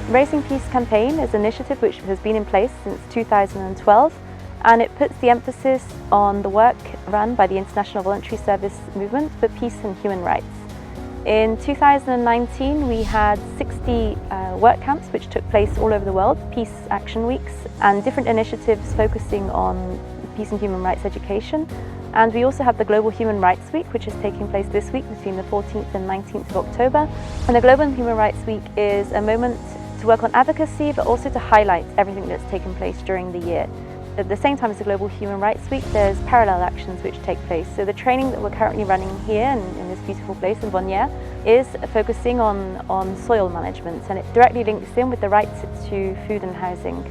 Raising Peace campaign is an initiative which has been in place since 2012, and it puts the emphasis on the work run by the International Voluntary Service Movement for Peace and Human Rights. In 2019 we had 60 work camps which took place all over the world, Peace Action Weeks, and different initiatives focusing on peace and human rights education. And we also have the Global Human Rights Week, which is taking place this week between the 14th and 19th of October. And the Global Human Rights Week is a moment to work on advocacy, but also to highlight everything that's taken place during the year. At the same time as the Global Human Rights Week, there's parallel actions which take place. So the training that we're currently running here in this beautiful place in Vaunières is focusing on soil management, and it directly links in with the right to food and housing.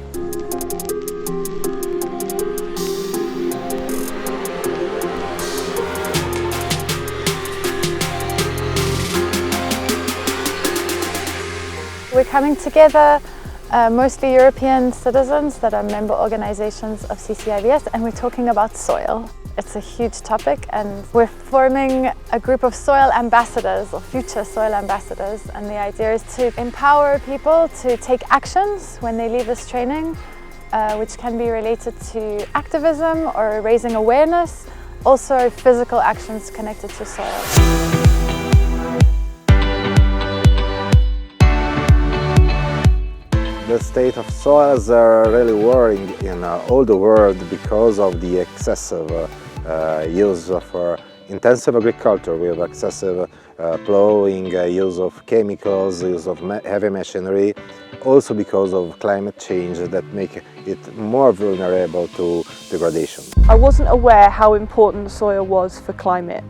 We're coming together, mostly European citizens that are member organizations of CCIVS, and we're talking about soil. It's a huge topic, and we're forming a group of soil ambassadors, or future soil ambassadors, and the idea is to empower people to take actions when they leave this training, which can be related to activism or raising awareness, also physical actions connected to soil. The state of soils are really worrying in all the world because of the excessive use of intensive agriculture. We have excessive plowing, use of chemicals, use of heavy machinery, also because of climate change that make it more vulnerable to degradation. I wasn't aware how important soil was for climate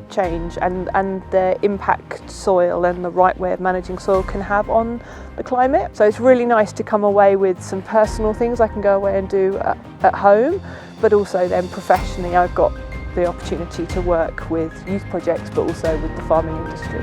change and the impact soil and the right way of managing soil can have on the climate. So it's really nice to come away with some personal things I can go away and do at home, but also then professionally I've got the opportunity to work with youth projects but also with the farming industry.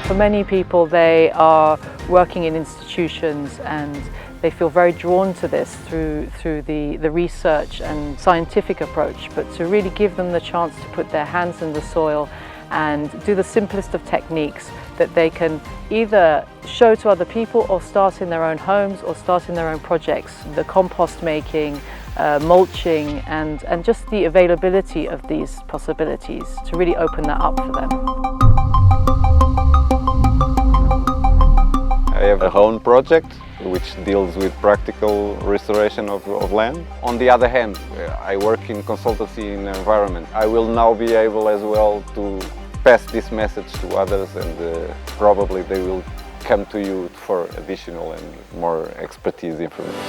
For many people, they are working in institutions and they feel very drawn to this through the research and scientific approach, but to really give them the chance to put their hands in the soil and do the simplest of techniques that they can either show to other people or start in their own homes or start in their own projects. The compost making, mulching and just the availability of these possibilities to really open that up for them. I have a own project which deals with practical restoration of land. On the other hand, I work in consultancy in environment. I will now be able as well to pass this message to others, and probably they will come to you for additional and more expertise information.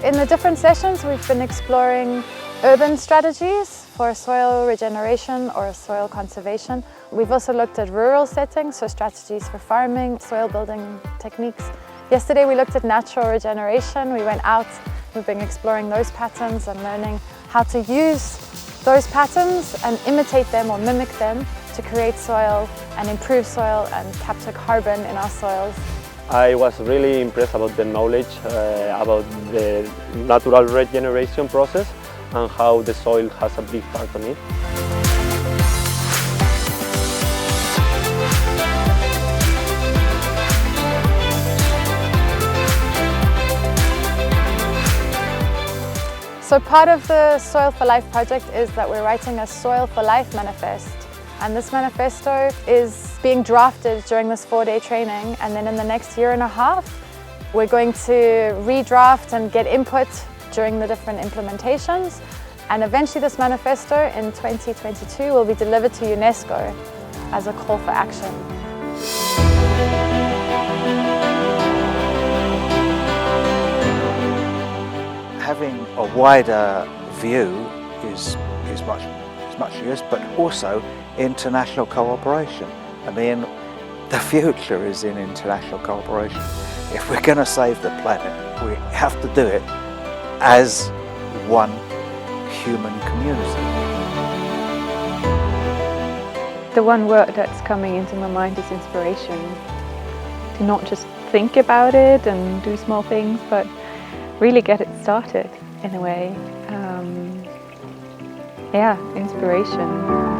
In the different sessions we've been exploring urban strategies for soil regeneration or soil conservation. We've also looked at rural settings, so strategies for farming, soil building techniques. Yesterday we looked at natural regeneration. We went out, we've been exploring those patterns and learning how to use those patterns and imitate them or mimic them to create soil and improve soil and capture carbon in our soils. I was really impressed about the knowledge about the natural regeneration process and how the soil has a big part on it. So part of the Soil for Life project is that we're writing a Soil for Life manifesto. And this manifesto is being drafted during this 4-day training, and then in the next year and a half we're going to redraft and get input during the different implementations, and eventually this manifesto in 2022 will be delivered to UNESCO as a call for action. Having a wider view is much use, but also international cooperation. I mean, the future is in international cooperation. If we're going to save the planet, we have to do it as one human community. The one word that's coming into my mind is inspiration. To not just think about it and do small things, but really get it started in a way. Yeah, inspiration.